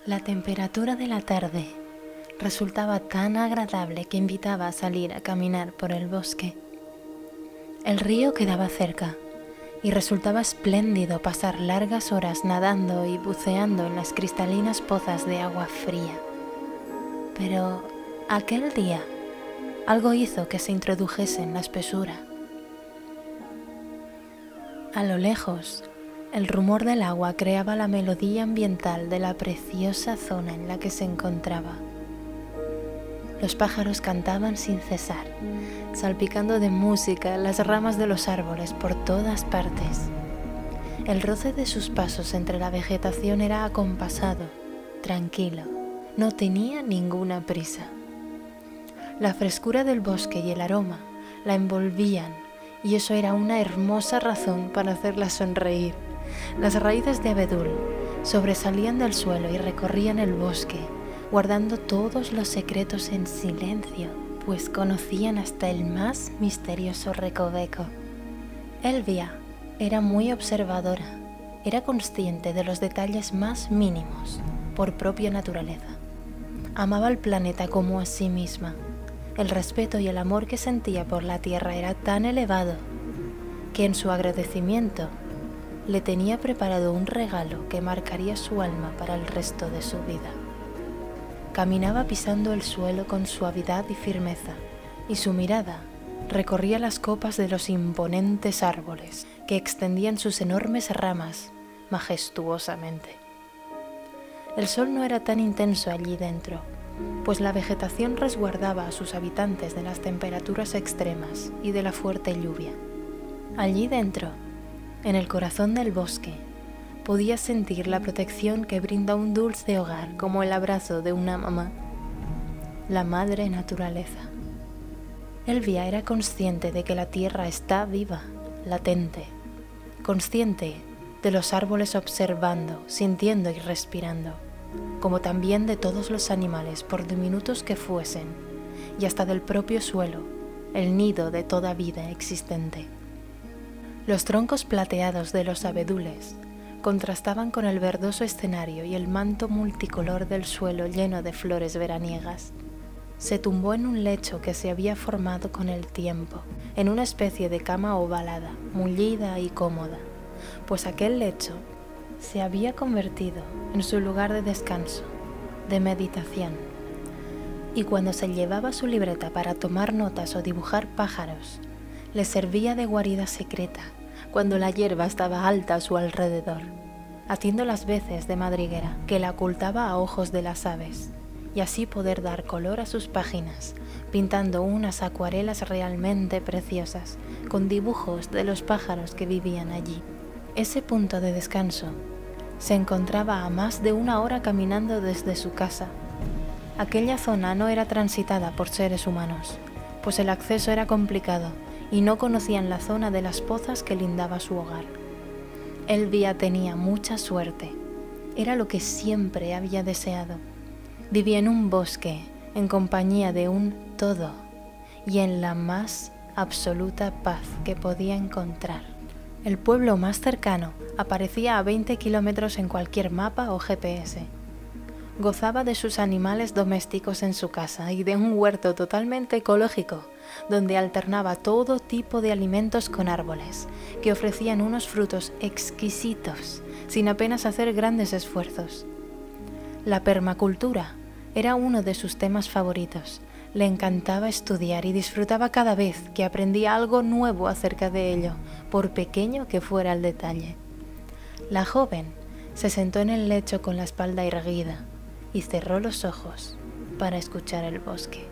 La temperatura de la tarde resultaba tan agradable que invitaba a salir a caminar por el bosque. El río quedaba cerca y resultaba espléndido pasar largas horas nadando y buceando en las cristalinas pozas de agua fría. Pero aquel día algo hizo que se introdujese en la espesura. A lo lejos, el rumor del agua creaba la melodía ambiental de la preciosa zona en la que se encontraba. Los pájaros cantaban sin cesar, salpicando de música las ramas de los árboles por todas partes. El roce de sus pasos entre la vegetación era acompasado, tranquilo, no tenía ninguna prisa. La frescura del bosque y el aroma la envolvían, y eso era una hermosa razón para hacerla sonreír. Las raíces de abedul sobresalían del suelo y recorrían el bosque, guardando todos los secretos en silencio, pues conocían hasta el más misterioso recoveco. Elvia era muy observadora, era consciente de los detalles más mínimos, por propia naturaleza. Amaba el planeta como a sí misma. El respeto y el amor que sentía por la tierra era tan elevado que en su agradecimiento le tenía preparado un regalo que marcaría su alma para el resto de su vida. Caminaba pisando el suelo con suavidad y firmeza, y su mirada recorría las copas de los imponentes árboles que extendían sus enormes ramas majestuosamente. El sol no era tan intenso allí dentro, pues la vegetación resguardaba a sus habitantes de las temperaturas extremas y de la fuerte lluvia. Allí dentro, en el corazón del bosque, podía sentir la protección que brinda un dulce hogar como el abrazo de una mamá, la madre naturaleza. Elvia era consciente de que la tierra está viva, latente, consciente de los árboles observando, sintiendo y respirando, como también de todos los animales, por diminutos que fuesen, y hasta del propio suelo, el nido de toda vida existente. Los troncos plateados de los abedules contrastaban con el verdoso escenario y el manto multicolor del suelo lleno de flores veraniegas. Se tumbó en un lecho que se había formado con el tiempo, en una especie de cama ovalada, mullida y cómoda, pues aquel lecho se había convertido en su lugar de descanso, de meditación. Y cuando se llevaba su libreta para tomar notas o dibujar pájaros, le servía de guarida secreta cuando la hierba estaba alta a su alrededor, haciendo las veces de madriguera que la ocultaba a ojos de las aves, y así poder dar color a sus páginas, pintando unas acuarelas realmente preciosas, con dibujos de los pájaros que vivían allí. Ese punto de descanso se encontraba a más de 1 hora caminando desde su casa. Aquella zona no era transitada por seres humanos, pues el acceso era complicado y no conocían la zona de las pozas que lindaba su hogar. Elvia tenía mucha suerte, era lo que siempre había deseado. Vivía en un bosque, en compañía de un todo, y en la más absoluta paz que podía encontrar. El pueblo más cercano aparecía a 20 kilómetros en cualquier mapa o GPS. Gozaba de sus animales domésticos en su casa y de un huerto totalmente ecológico, donde alternaba todo tipo de alimentos con árboles, que ofrecían unos frutos exquisitos, sin apenas hacer grandes esfuerzos. La permacultura era uno de sus temas favoritos. Le encantaba estudiar y disfrutaba cada vez que aprendía algo nuevo acerca de ello, por pequeño que fuera el detalle. La joven se sentó en el lecho con la espalda erguida y cerró los ojos para escuchar el bosque.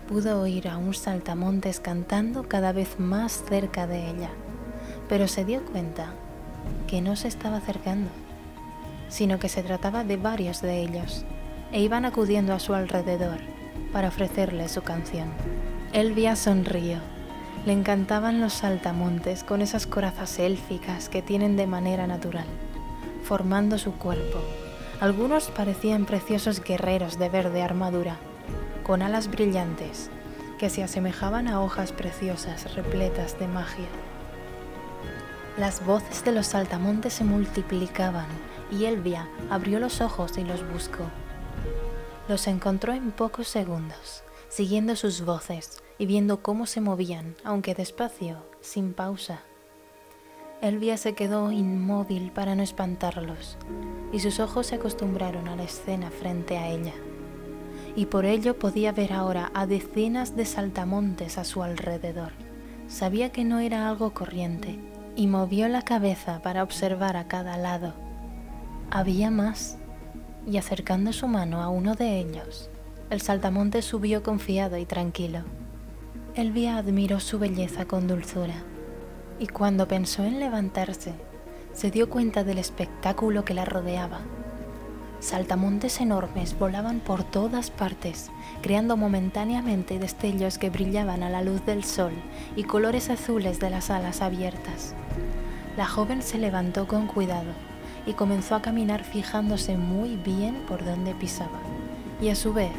Pudo oír a un saltamontes cantando cada vez más cerca de ella, pero se dio cuenta que no se estaba acercando, sino que se trataba de varios de ellos, e iban acudiendo a su alrededor para ofrecerle su canción. Elvia sonrió. Le encantaban los saltamontes con esas corazas élficas que tienen de manera natural, formando su cuerpo. Algunos parecían preciosos guerreros de verde armadura, con alas brillantes, que se asemejaban a hojas preciosas repletas de magia. Las voces de los saltamontes se multiplicaban y Elvia abrió los ojos y los buscó. Los encontró en pocos segundos, siguiendo sus voces y viendo cómo se movían, aunque despacio, sin pausa. Elvia se quedó inmóvil para no espantarlos, y sus ojos se acostumbraron a la escena frente a ella. Y por ello podía ver ahora a decenas de saltamontes a su alrededor. Sabía que no era algo corriente, y movió la cabeza para observar a cada lado. Había más, y acercando su mano a uno de ellos, el saltamonte subió confiado y tranquilo. Elvia admiró su belleza con dulzura, y cuando pensó en levantarse, se dio cuenta del espectáculo que la rodeaba. Saltamontes enormes volaban por todas partes, creando momentáneamente destellos que brillaban a la luz del sol y colores azules de las alas abiertas. La joven se levantó con cuidado y comenzó a caminar fijándose muy bien por donde pisaba, y a su vez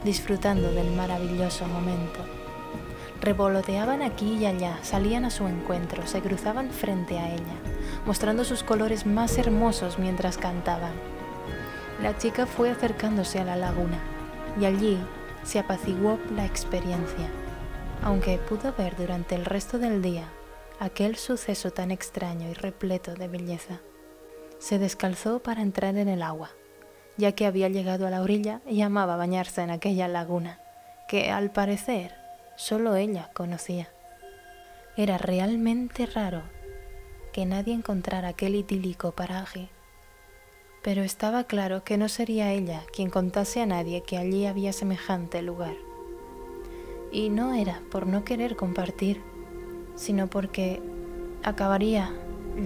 disfrutando del maravilloso momento. Revoloteaban aquí y allá, salían a su encuentro, se cruzaban frente a ella, mostrando sus colores más hermosos mientras cantaban. La chica fue acercándose a la laguna, y allí se apaciguó la experiencia, aunque pudo ver durante el resto del día aquel suceso tan extraño y repleto de belleza. Se descalzó para entrar en el agua, ya que había llegado a la orilla y amaba bañarse en aquella laguna, que al parecer solo ella conocía. Era realmente raro que nadie encontrara aquel idílico paraje, pero estaba claro que no sería ella quien contase a nadie que allí había semejante lugar. Y no era por no querer compartir, sino porque acabaría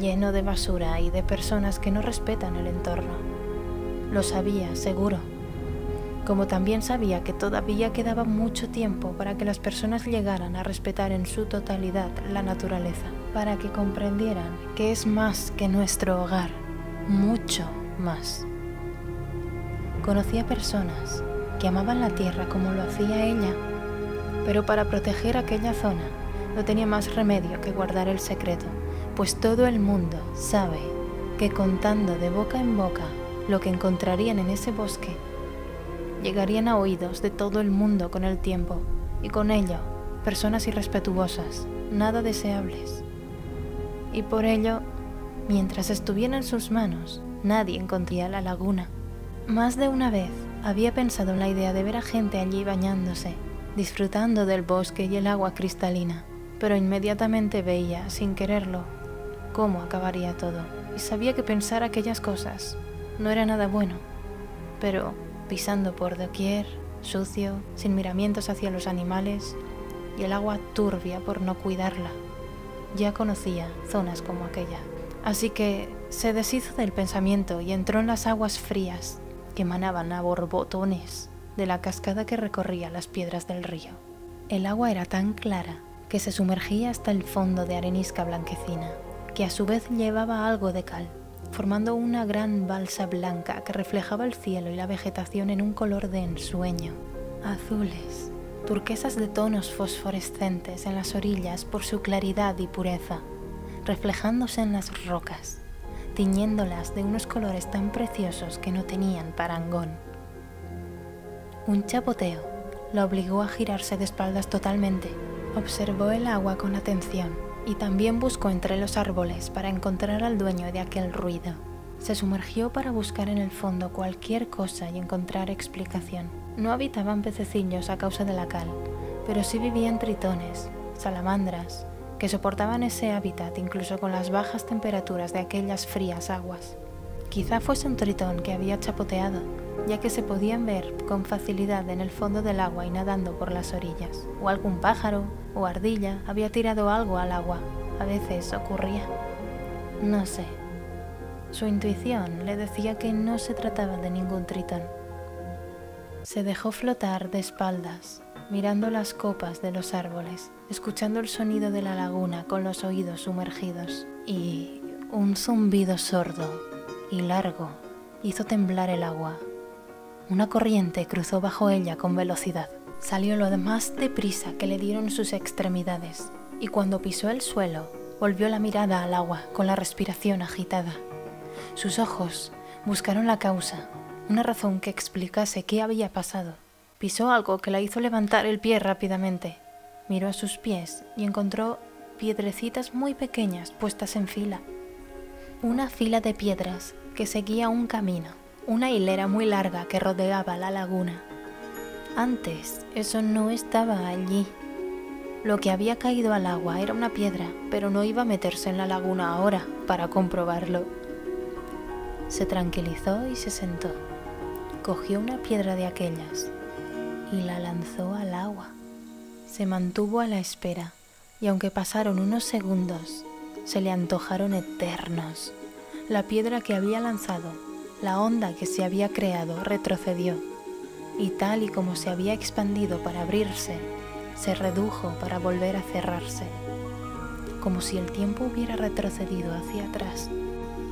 lleno de basura y de personas que no respetan el entorno. Lo sabía, seguro. Como también sabía que todavía quedaba mucho tiempo para que las personas llegaran a respetar en su totalidad la naturaleza, para que comprendieran que es más que nuestro hogar, mucho más. Conocía personas que amaban la tierra como lo hacía ella, pero para proteger aquella zona no tenía más remedio que guardar el secreto, pues todo el mundo sabe que contando de boca en boca lo que encontrarían en ese bosque, llegarían a oídos de todo el mundo con el tiempo, y con ello personas irrespetuosas, nada deseables. Y por ello, mientras estuviera en sus manos, nadie encontraría la laguna. Más de una vez había pensado en la idea de ver a gente allí bañándose, disfrutando del bosque y el agua cristalina, pero inmediatamente veía, sin quererlo, cómo acabaría todo, y sabía que pensar aquellas cosas no era nada bueno, pero pisando por doquier, sucio, sin miramientos hacia los animales, y el agua turbia por no cuidarla. Ya conocía zonas como aquella, así que se deshizo del pensamiento y entró en las aguas frías que emanaban a borbotones de la cascada que recorría las piedras del río. El agua era tan clara que se sumergía hasta el fondo de arenisca blanquecina, que a su vez llevaba algo de cal, formando una gran balsa blanca que reflejaba el cielo y la vegetación en un color de ensueño. Azules, turquesas de tonos fosforescentes en las orillas por su claridad y pureza, reflejándose en las rocas, tiñéndolas de unos colores tan preciosos que no tenían parangón. Un chapoteo la obligó a girarse de espaldas totalmente. Observó el agua con atención y también buscó entre los árboles para encontrar al dueño de aquel ruido. Se sumergió para buscar en el fondo cualquier cosa y encontrar explicación. No habitaban pececillos a causa de la cal, pero sí vivían tritones, salamandras, que soportaban ese hábitat incluso con las bajas temperaturas de aquellas frías aguas. Quizá fuese un tritón que había chapoteado, ya que se podían ver con facilidad en el fondo del agua y nadando por las orillas. O algún pájaro o ardilla había tirado algo al agua. A veces ocurría. No sé. Su intuición le decía que no se trataba de ningún tritón. Se dejó flotar de espaldas, mirando las copas de los árboles, escuchando el sonido de la laguna con los oídos sumergidos, y un zumbido sordo y largo hizo temblar el agua. Una corriente cruzó bajo ella con velocidad, Salió lo más deprisa que le dieron sus extremidades, y cuando pisó el suelo, volvió la mirada al agua con la respiración agitada. Sus ojos buscaron la causa, una razón que explicase qué había pasado. Pisó algo que la hizo levantar el pie rápidamente. Miró a sus pies y encontró piedrecitas muy pequeñas puestas en fila. Una fila de piedras que seguía un camino, una hilera muy larga que rodeaba la laguna. Antes eso no estaba allí. Lo que había caído al agua era una piedra, pero no iba a meterse en la laguna ahora para comprobarlo. Se tranquilizó y se sentó. Cogió una piedra de aquellas y la lanzó al agua. Se mantuvo a la espera, y aunque pasaron unos segundos, se le antojaron eternos. La piedra que había lanzado, la onda que se había creado, retrocedió, y tal y como se había expandido para abrirse, se redujo para volver a cerrarse, como si el tiempo hubiera retrocedido hacia atrás.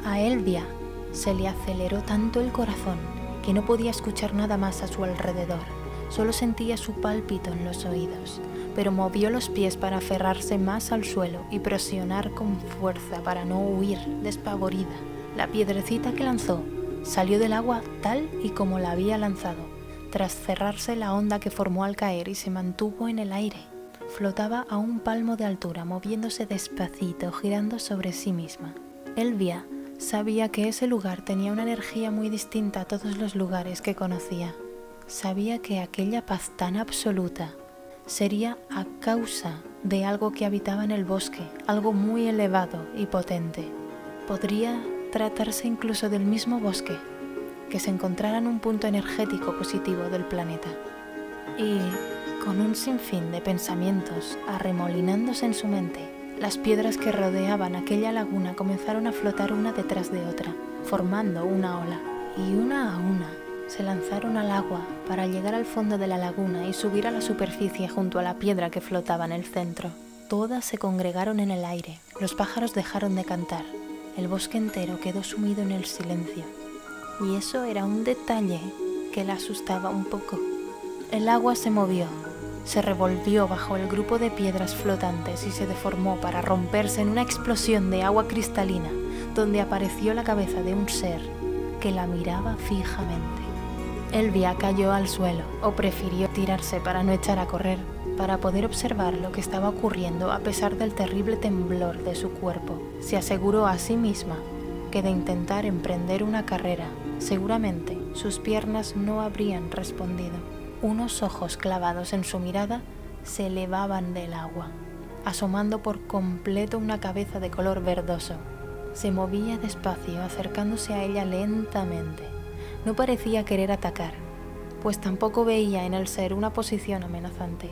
A Elvia se le aceleró tanto el corazón que no podía escuchar nada más a su alrededor. Solo sentía su pálpito en los oídos, pero movió los pies para aferrarse más al suelo y presionar con fuerza para no huir despavorida. La piedrecita que lanzó salió del agua tal y como la había lanzado, tras cerrarse la onda que formó al caer, y se mantuvo en el aire. Flotaba a un palmo de altura, moviéndose despacito, girando sobre sí misma. Elvia sabía que ese lugar tenía una energía muy distinta a todos los lugares que conocía. Sabía que aquella paz tan absoluta sería a causa de algo que habitaba en el bosque, algo muy elevado y potente. Podría tratarse incluso del mismo bosque, que se encontrara en un punto energético positivo del planeta. Y, con un sinfín de pensamientos arremolinándose en su mente, las piedras que rodeaban aquella laguna comenzaron a flotar una detrás de otra, formando una ola, y una a una se lanzaron al agua para llegar al fondo de la laguna y subir a la superficie junto a la piedra que flotaba en el centro. Todas se congregaron en el aire, los pájaros dejaron de cantar, el bosque entero quedó sumido en el silencio. Y eso era un detalle que la asustaba un poco. El agua se movió, se revolvió bajo el grupo de piedras flotantes y se deformó para romperse en una explosión de agua cristalina, donde apareció la cabeza de un ser que la miraba fijamente. Elvia cayó al suelo, o prefirió tirarse para no echar a correr, para poder observar lo que estaba ocurriendo a pesar del terrible temblor de su cuerpo. Se aseguró a sí misma que de intentar emprender una carrera, seguramente sus piernas no habrían respondido. Unos ojos clavados en su mirada se elevaban del agua, asomando por completo una cabeza de color verdoso. Se movía despacio, acercándose a ella lentamente. No parecía querer atacar, pues tampoco veía en el ser una posición amenazante.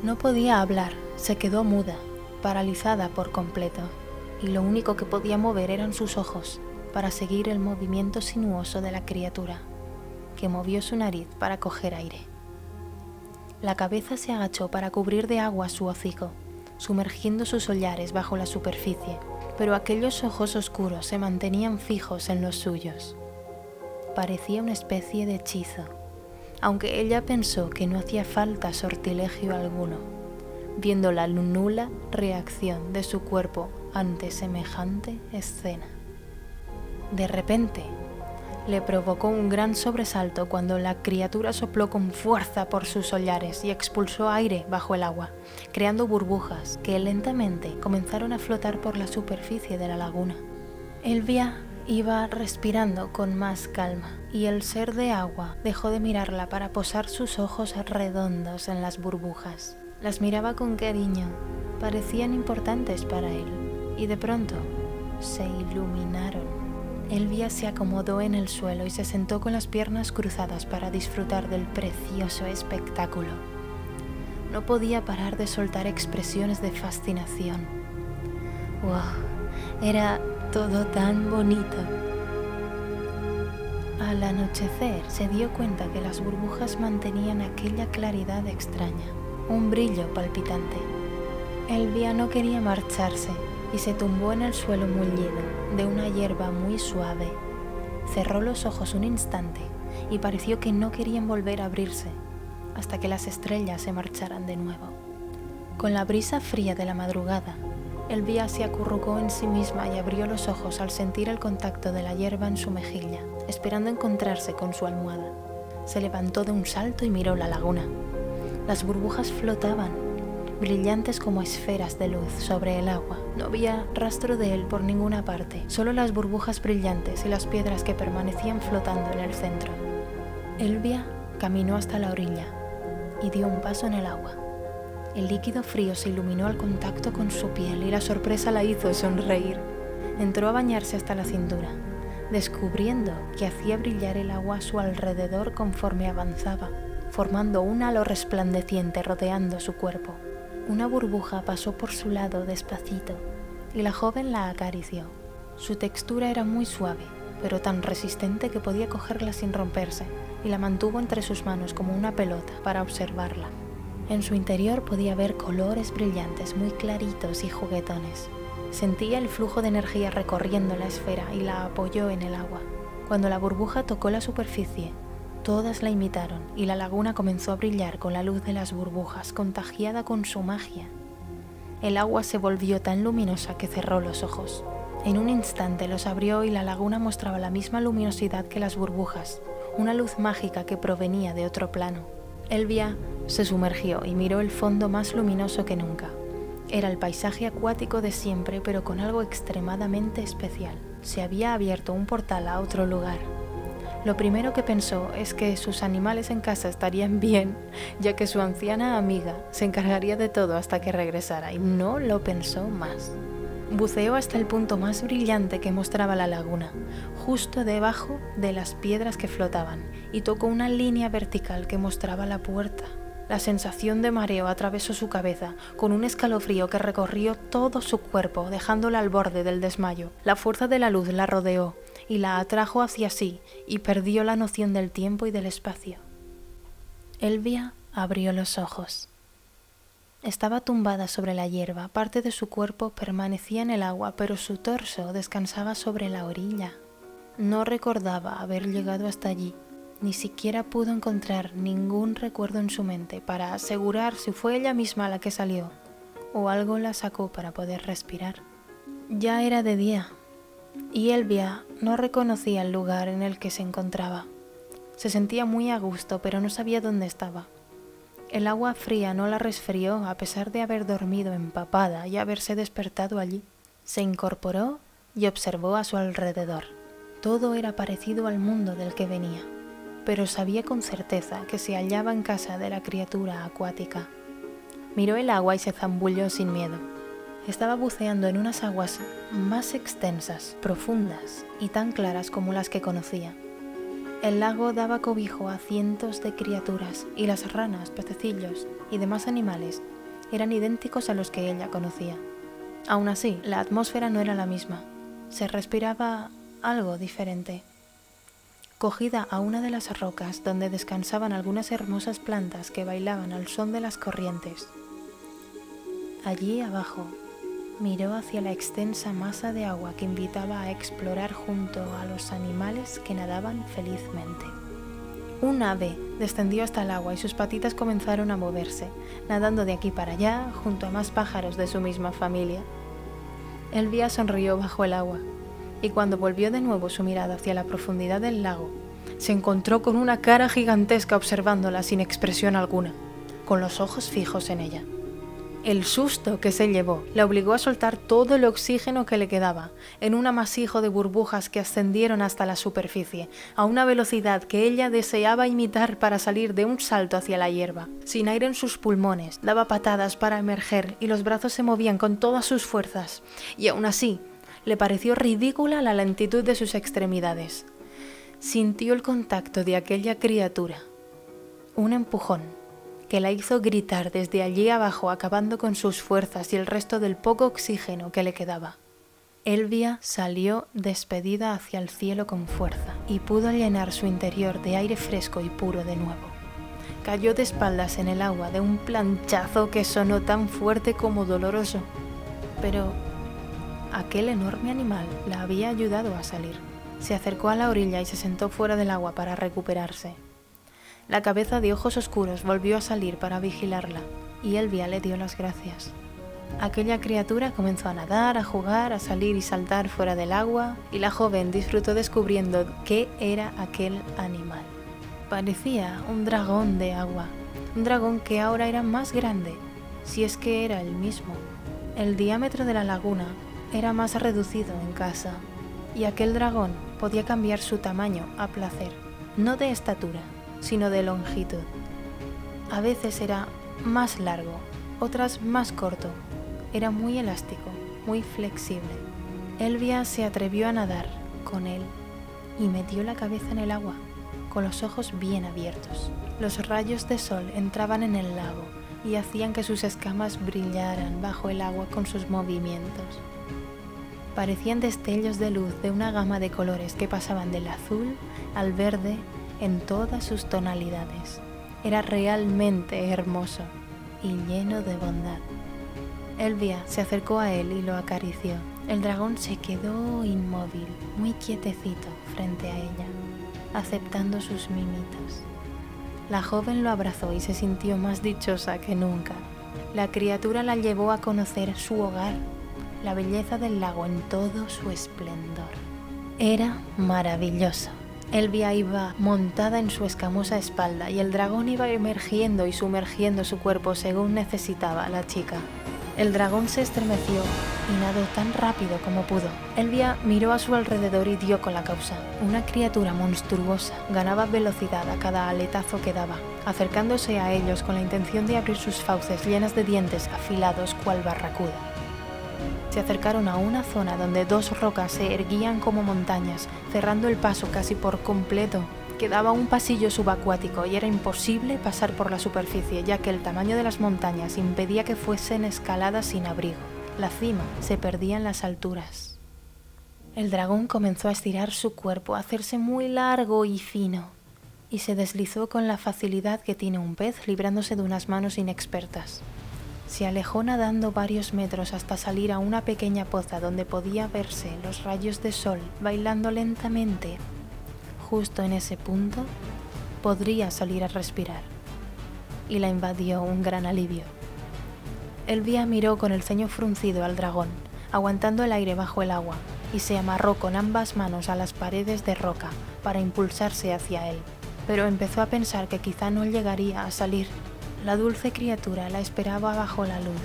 No podía hablar, se quedó muda, paralizada por completo, y lo único que podía mover eran sus ojos para seguir el movimiento sinuoso de la criatura, que movió su nariz para coger aire. La cabeza se agachó para cubrir de agua su hocico, sumergiendo sus hollares bajo la superficie, pero aquellos ojos oscuros se mantenían fijos en los suyos. Parecía una especie de hechizo, aunque ella pensó que no hacía falta sortilegio alguno, viendo la nula reacción de su cuerpo ante semejante escena. De repente, le provocó un gran sobresalto cuando la criatura sopló con fuerza por sus hollares y expulsó aire bajo el agua, creando burbujas que lentamente comenzaron a flotar por la superficie de la laguna. Elvia iba respirando con más calma, y el ser de agua dejó de mirarla para posar sus ojos redondos en las burbujas. Las miraba con cariño, parecían importantes para él, y de pronto se iluminaron. Elvia se acomodó en el suelo y se sentó con las piernas cruzadas para disfrutar del precioso espectáculo. No podía parar de soltar expresiones de fascinación. ¡Wow! Era todo tan bonito. Al anochecer se dio cuenta que las burbujas mantenían aquella claridad extraña, un brillo palpitante. Elvia no quería marcharse y se tumbó en el suelo mullido de una hierba muy suave. Cerró los ojos un instante y pareció que no querían volver a abrirse. hasta que las estrellas se marcharan de nuevo. Con la brisa fría de la madrugada, Elvia se acurrucó en sí misma y abrió los ojos al sentir el contacto de la hierba en su mejilla, esperando encontrarse con su almohada. Se levantó de un salto y miró la laguna. Las burbujas flotaban, brillantes como esferas de luz sobre el agua. No había rastro de él por ninguna parte, solo las burbujas brillantes y las piedras que permanecían flotando en el centro. Elvia caminó hasta la orilla y dio un paso en el agua. El líquido frío se iluminó al contacto con su piel y la sorpresa la hizo sonreír. Entró a bañarse hasta la cintura, descubriendo que hacía brillar el agua a su alrededor conforme avanzaba, formando un halo resplandeciente rodeando su cuerpo. Una burbuja pasó por su lado despacito y la joven la acarició. Su textura era muy suave, pero tan resistente que podía cogerla sin romperse, y la mantuvo entre sus manos como una pelota para observarla. En su interior podía ver colores brillantes muy claritos y juguetones. Sentía el flujo de energía recorriendo la esfera y la apoyó en el agua. Cuando la burbuja tocó la superficie, todas la imitaron y la laguna comenzó a brillar con la luz de las burbujas, contagiada con su magia. El agua se volvió tan luminosa que cerró los ojos. En un instante los abrió y la laguna mostraba la misma luminosidad que las burbujas, una luz mágica que provenía de otro plano. Elvia se sumergió y miró el fondo más luminoso que nunca. Era el paisaje acuático de siempre, pero con algo extremadamente especial. Se había abierto un portal a otro lugar. Lo primero que pensó es que sus animales en casa estarían bien, ya que su anciana amiga se encargaría de todo hasta que regresara, y no lo pensó más. Buceó hasta el punto más brillante que mostraba la laguna, justo debajo de las piedras que flotaban, y tocó una línea vertical que mostraba la puerta. La sensación de mareo atravesó su cabeza, con un escalofrío que recorrió todo su cuerpo, dejándola al borde del desmayo. La fuerza de la luz la rodeó y la atrajo hacia sí, y perdió la noción del tiempo y del espacio. Elvia abrió los ojos. Estaba tumbada sobre la hierba, parte de su cuerpo permanecía en el agua, pero su torso descansaba sobre la orilla. No recordaba haber llegado hasta allí, ni siquiera pudo encontrar ningún recuerdo en su mente para asegurar si fue ella misma la que salió, o algo la sacó para poder respirar. Ya era de día, y Elvia no reconocía el lugar en el que se encontraba. Se sentía muy a gusto, pero no sabía dónde estaba. El agua fría no la resfrió a pesar de haber dormido empapada y haberse despertado allí. Se incorporó y observó a su alrededor. Todo era parecido al mundo del que venía, pero sabía con certeza que se hallaba en casa de la criatura acuática. Miró el agua y se zambulló sin miedo. Estaba buceando en unas aguas más extensas, profundas y tan claras como las que conocía. El lago daba cobijo a cientos de criaturas y las ranas, pececillos y demás animales eran idénticos a los que ella conocía. Aún así, la atmósfera no era la misma. Se respiraba algo diferente. Cogida a una de las rocas donde descansaban algunas hermosas plantas que bailaban al son de las corrientes. Allí abajo, miró hacia la extensa masa de agua que invitaba a explorar junto a los animales que nadaban felizmente. Un ave descendió hasta el agua y sus patitas comenzaron a moverse, nadando de aquí para allá junto a más pájaros de su misma familia. Elvia sonrió bajo el agua, y cuando volvió de nuevo su mirada hacia la profundidad del lago, se encontró con una cara gigantesca observándola sin expresión alguna, con los ojos fijos en ella. El susto que se llevó la obligó a soltar todo el oxígeno que le quedaba en un amasijo de burbujas que ascendieron hasta la superficie, a una velocidad que ella deseaba imitar para salir de un salto hacia la hierba. Sin aire en sus pulmones, daba patadas para emerger y los brazos se movían con todas sus fuerzas, y aún así le pareció ridícula la lentitud de sus extremidades. Sintió el contacto de aquella criatura, un empujón que la hizo gritar desde allí abajo, acabando con sus fuerzas y el resto del poco oxígeno que le quedaba. Elvia salió despedida hacia el cielo con fuerza y pudo llenar su interior de aire fresco y puro de nuevo. Cayó de espaldas en el agua de un planchazo que sonó tan fuerte como doloroso, pero aquel enorme animal la había ayudado a salir. Se acercó a la orilla y se sentó fuera del agua para recuperarse. La cabeza de ojos oscuros volvió a salir para vigilarla, y Elvia le dio las gracias. Aquella criatura comenzó a nadar, a jugar, a salir y saltar fuera del agua, y la joven disfrutó descubriendo qué era aquel animal. Parecía un dragón de agua, un dragón que ahora era más grande, si es que era el mismo. El diámetro de la laguna era más reducido en casa, y aquel dragón podía cambiar su tamaño a placer, no de estatura, sino de longitud. A veces era más largo, otras más corto. Era muy elástico, muy flexible. Elvia se atrevió a nadar con él y metió la cabeza en el agua, con los ojos bien abiertos. Los rayos de sol entraban en el lago y hacían que sus escamas brillaran bajo el agua con sus movimientos. Parecían destellos de luz de una gama de colores que pasaban del azul al verde en todas sus tonalidades. Era realmente hermoso y lleno de bondad. Elvia se acercó a él y lo acarició. El dragón se quedó inmóvil, muy quietecito frente a ella, aceptando sus mimitos. La joven lo abrazó y se sintió más dichosa que nunca. La criatura la llevó a conocer su hogar, la belleza del lago en todo su esplendor. Era maravilloso. Elvia iba montada en su escamosa espalda y el dragón iba emergiendo y sumergiendo su cuerpo según necesitaba la chica. El dragón se estremeció y nadó tan rápido como pudo. Elvia miró a su alrededor y dio con la causa. Una criatura monstruosa ganaba velocidad a cada aletazo que daba, acercándose a ellos con la intención de abrir sus fauces llenas de dientes afilados cual barracuda. Se acercaron a una zona donde dos rocas se erguían como montañas, cerrando el paso casi por completo. Quedaba un pasillo subacuático y era imposible pasar por la superficie, ya que el tamaño de las montañas impedía que fuesen escaladas sin abrigo. La cima se perdía en las alturas. El dragón comenzó a estirar su cuerpo, a hacerse muy largo y fino, y se deslizó con la facilidad que tiene un pez librándose de unas manos inexpertas. Se alejó nadando varios metros hasta salir a una pequeña poza donde podía verse los rayos de sol bailando lentamente. Justo en ese punto podría salir a respirar, y la invadió un gran alivio. Elvia miró con el ceño fruncido al dragón, aguantando el aire bajo el agua, y se amarró con ambas manos a las paredes de roca para impulsarse hacia él. Pero empezó a pensar que quizá no llegaría a salir. La dulce criatura la esperaba bajo la luz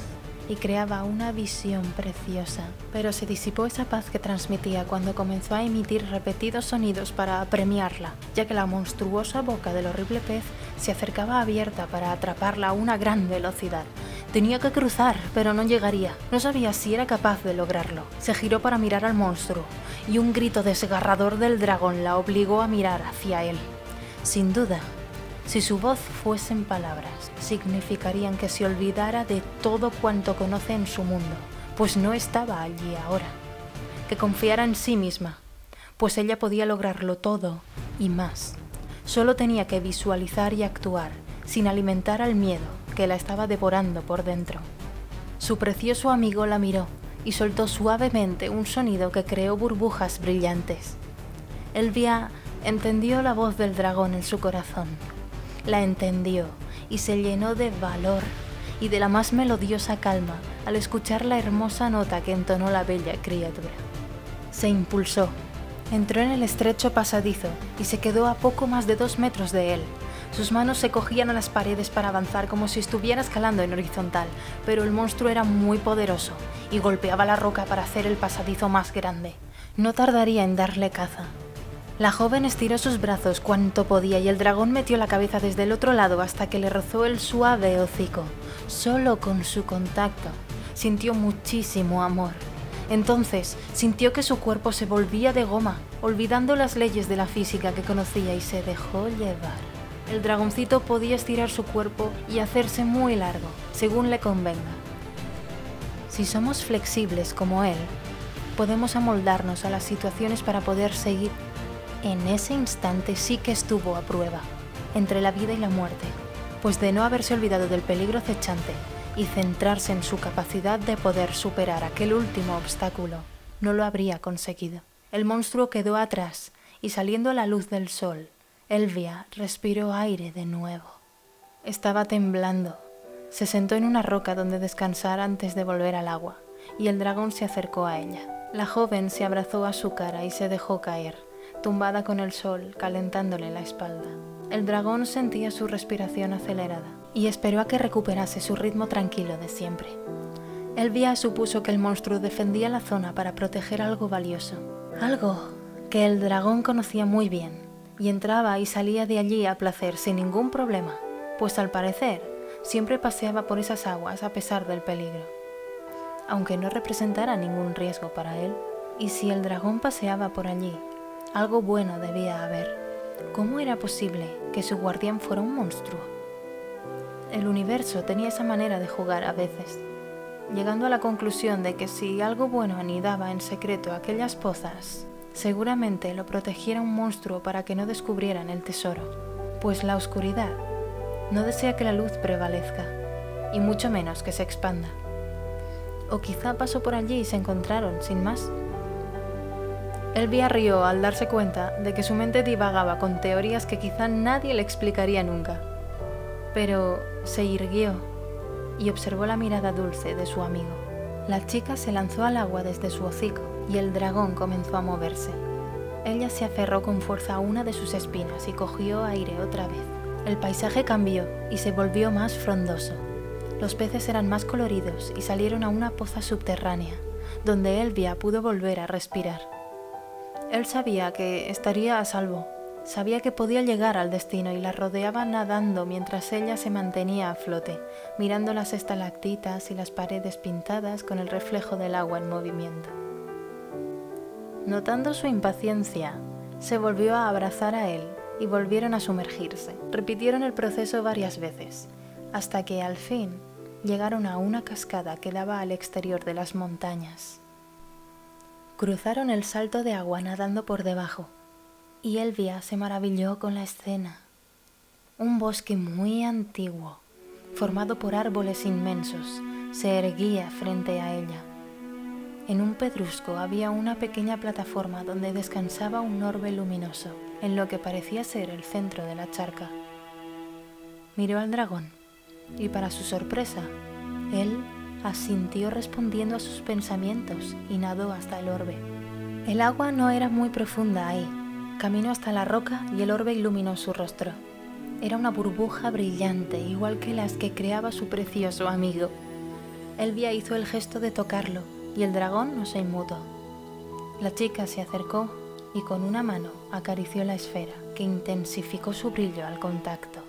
y creaba una visión preciosa, pero se disipó esa paz que transmitía cuando comenzó a emitir repetidos sonidos para apremiarla, ya que la monstruosa boca del horrible pez se acercaba abierta para atraparla a una gran velocidad. Tenía que cruzar, pero no llegaría. No sabía si era capaz de lograrlo. Se giró para mirar al monstruo, y un grito desgarrador del dragón la obligó a mirar hacia él. Sin duda, si su voz fuesen palabras, significarían que se olvidara de todo cuanto conoce en su mundo, pues no estaba allí ahora. Que confiara en sí misma, pues ella podía lograrlo todo y más. Solo tenía que visualizar y actuar, sin alimentar al miedo que la estaba devorando por dentro. Su precioso amigo la miró y soltó suavemente un sonido que creó burbujas brillantes. Elvia entendió la voz del dragón en su corazón. La entendió y se llenó de valor y de la más melodiosa calma al escuchar la hermosa nota que entonó la bella criatura. Se impulsó, entró en el estrecho pasadizo y se quedó a poco más de 2 metros de él. Sus manos se cogían a las paredes para avanzar como si estuviera escalando en horizontal, pero el monstruo era muy poderoso y golpeaba la roca para hacer el pasadizo más grande. No tardaría en darle caza. La joven estiró sus brazos cuanto podía y el dragón metió la cabeza desde el otro lado hasta que le rozó el suave hocico. Solo con su contacto sintió muchísimo amor. Entonces sintió que su cuerpo se volvía de goma, olvidando las leyes de la física que conocía y se dejó llevar. El dragoncito podía estirar su cuerpo y hacerse muy largo, según le convenga. Si somos flexibles como él, podemos amoldarnos a las situaciones para poder seguir. En ese instante sí que estuvo a prueba, entre la vida y la muerte, pues de no haberse olvidado del peligro acechante y centrarse en su capacidad de poder superar aquel último obstáculo, no lo habría conseguido. El monstruo quedó atrás y saliendo a la luz del sol, Elvia respiró aire de nuevo. Estaba temblando. Se sentó en una roca donde descansar antes de volver al agua, y el dragón se acercó a ella. La joven se abrazó a su cara y se dejó caer, tumbada con el sol, calentándole la espalda. El dragón sentía su respiración acelerada y esperó a que recuperase su ritmo tranquilo de siempre. Elvia supuso que el monstruo defendía la zona para proteger algo valioso, algo que el dragón conocía muy bien, y entraba y salía de allí a placer sin ningún problema, pues al parecer siempre paseaba por esas aguas a pesar del peligro, aunque no representara ningún riesgo para él. Y si el dragón paseaba por allí, algo bueno debía haber. ¿Cómo era posible que su guardián fuera un monstruo? El universo tenía esa manera de jugar a veces, llegando a la conclusión de que si algo bueno anidaba en secreto aquellas pozas, seguramente lo protegiera un monstruo para que no descubrieran el tesoro, pues la oscuridad no desea que la luz prevalezca, y mucho menos que se expanda. O quizá pasó por allí y se encontraron, sin más. Elvia rió al darse cuenta de que su mente divagaba con teorías que quizá nadie le explicaría nunca. Pero se irguió y observó la mirada dulce de su amigo. La chica se lanzó al agua desde su hocico y el dragón comenzó a moverse. Ella se aferró con fuerza a una de sus espinas y cogió aire otra vez. El paisaje cambió y se volvió más frondoso. Los peces eran más coloridos y salieron a una poza subterránea, donde Elvia pudo volver a respirar. Él sabía que estaría a salvo, sabía que podía llegar al destino y la rodeaba nadando mientras ella se mantenía a flote, mirando las estalactitas y las paredes pintadas con el reflejo del agua en movimiento. Notando su impaciencia, se volvió a abrazar a él y volvieron a sumergirse. Repitieron el proceso varias veces, hasta que al fin llegaron a una cascada que daba al exterior de las montañas. Cruzaron el salto de agua nadando por debajo, y Elvia se maravilló con la escena. Un bosque muy antiguo, formado por árboles inmensos, se erguía frente a ella. En un pedrusco había una pequeña plataforma donde descansaba un orbe luminoso, en lo que parecía ser el centro de la charca. Miró al dragón, y para su sorpresa, él asintió respondiendo a sus pensamientos y nadó hasta el orbe. El agua no era muy profunda ahí. Caminó hasta la roca y el orbe iluminó su rostro. Era una burbuja brillante, igual que las que creaba su precioso amigo. Elvia hizo el gesto de tocarlo y el dragón no se inmutó. La chica se acercó y con una mano acarició la esfera, que intensificó su brillo al contacto.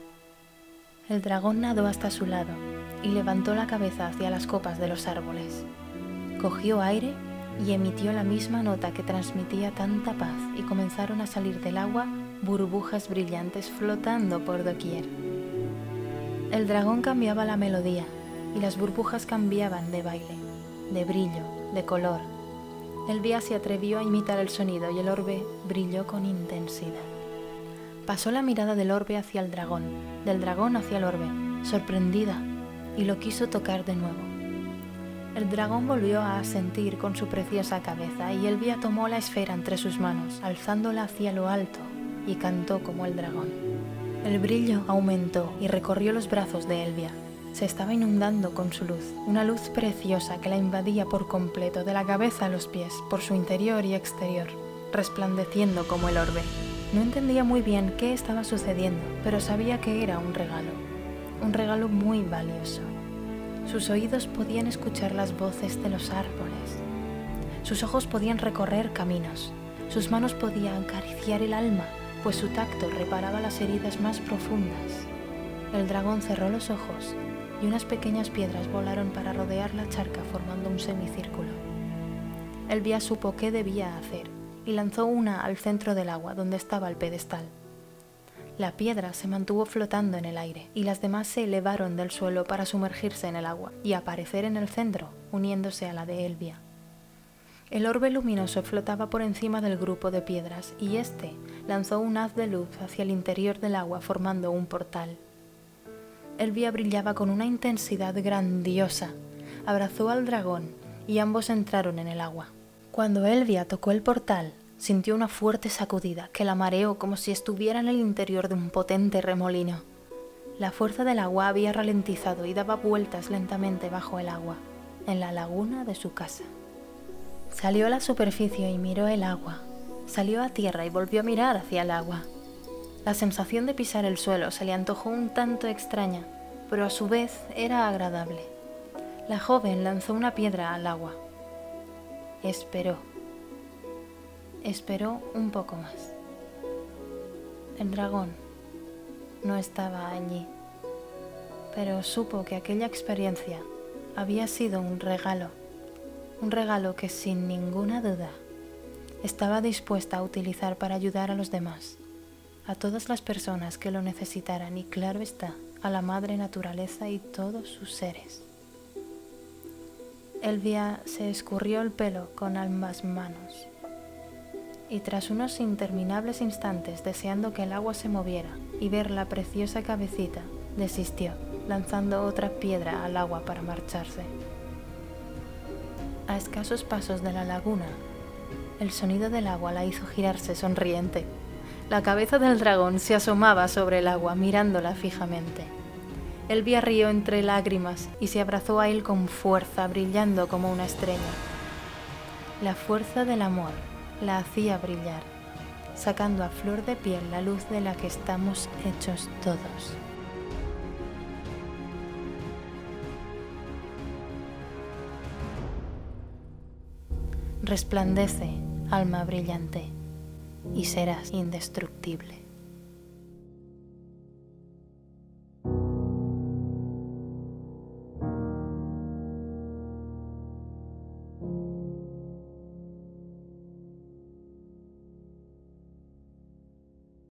El dragón nadó hasta su lado y levantó la cabeza hacia las copas de los árboles. Cogió aire y emitió la misma nota que transmitía tanta paz y comenzaron a salir del agua burbujas brillantes flotando por doquier. El dragón cambiaba la melodía y las burbujas cambiaban de baile, de brillo, de color. Elvia se atrevió a imitar el sonido y el orbe brilló con intensidad. Pasó la mirada del orbe hacia el dragón, del dragón hacia el orbe, sorprendida, y lo quiso tocar de nuevo. El dragón volvió a asentir con su preciosa cabeza y Elvia tomó la esfera entre sus manos, alzándola hacia lo alto, y cantó como el dragón. El brillo aumentó y recorrió los brazos de Elvia. Se estaba inundando con su luz, una luz preciosa que la invadía por completo, de la cabeza a los pies, por su interior y exterior, resplandeciendo como el orbe. No entendía muy bien qué estaba sucediendo, pero sabía que era un regalo muy valioso. Sus oídos podían escuchar las voces de los árboles, sus ojos podían recorrer caminos, sus manos podían acariciar el alma, pues su tacto reparaba las heridas más profundas. El dragón cerró los ojos y unas pequeñas piedras volaron para rodear la charca formando un semicírculo. Elvia supo qué debía hacer y lanzó una al centro del agua donde estaba el pedestal. La piedra se mantuvo flotando en el aire y las demás se elevaron del suelo para sumergirse en el agua y aparecer en el centro, uniéndose a la de Elvia. El orbe luminoso flotaba por encima del grupo de piedras y éste lanzó un haz de luz hacia el interior del agua formando un portal. Elvia brillaba con una intensidad grandiosa, abrazó al dragón y ambos entraron en el agua. Cuando Elvia tocó el portal, Sintió una fuerte sacudida que la mareó como si estuviera en el interior de un potente remolino. La fuerza del agua había ralentizado y daba vueltas lentamente bajo el agua, en la laguna de su casa. Salió a la superficie y miró el agua. Salió a tierra y volvió a mirar hacia el agua. La sensación de pisar el suelo se le antojó un tanto extraña, pero a su vez era agradable. La joven lanzó una piedra al agua. Esperó. Esperó un poco más. El dragón no estaba allí, pero supo que aquella experiencia había sido un regalo que sin ninguna duda estaba dispuesta a utilizar para ayudar a los demás, a todas las personas que lo necesitaran y, claro está, a la madre naturaleza y todos sus seres. Elvia se escurrió el pelo con ambas manos y tras unos interminables instantes deseando que el agua se moviera y ver la preciosa cabecita, desistió, lanzando otra piedra al agua para marcharse. A escasos pasos de la laguna, el sonido del agua la hizo girarse sonriente. La cabeza del dragón se asomaba sobre el agua, mirándola fijamente. Elvia rió entre lágrimas y se abrazó a él con fuerza, brillando como una estrella. La fuerza del amor la hacía brillar, sacando a flor de piel la luz de la que estamos hechos todos. Resplandece, alma brillante, y serás indestructible.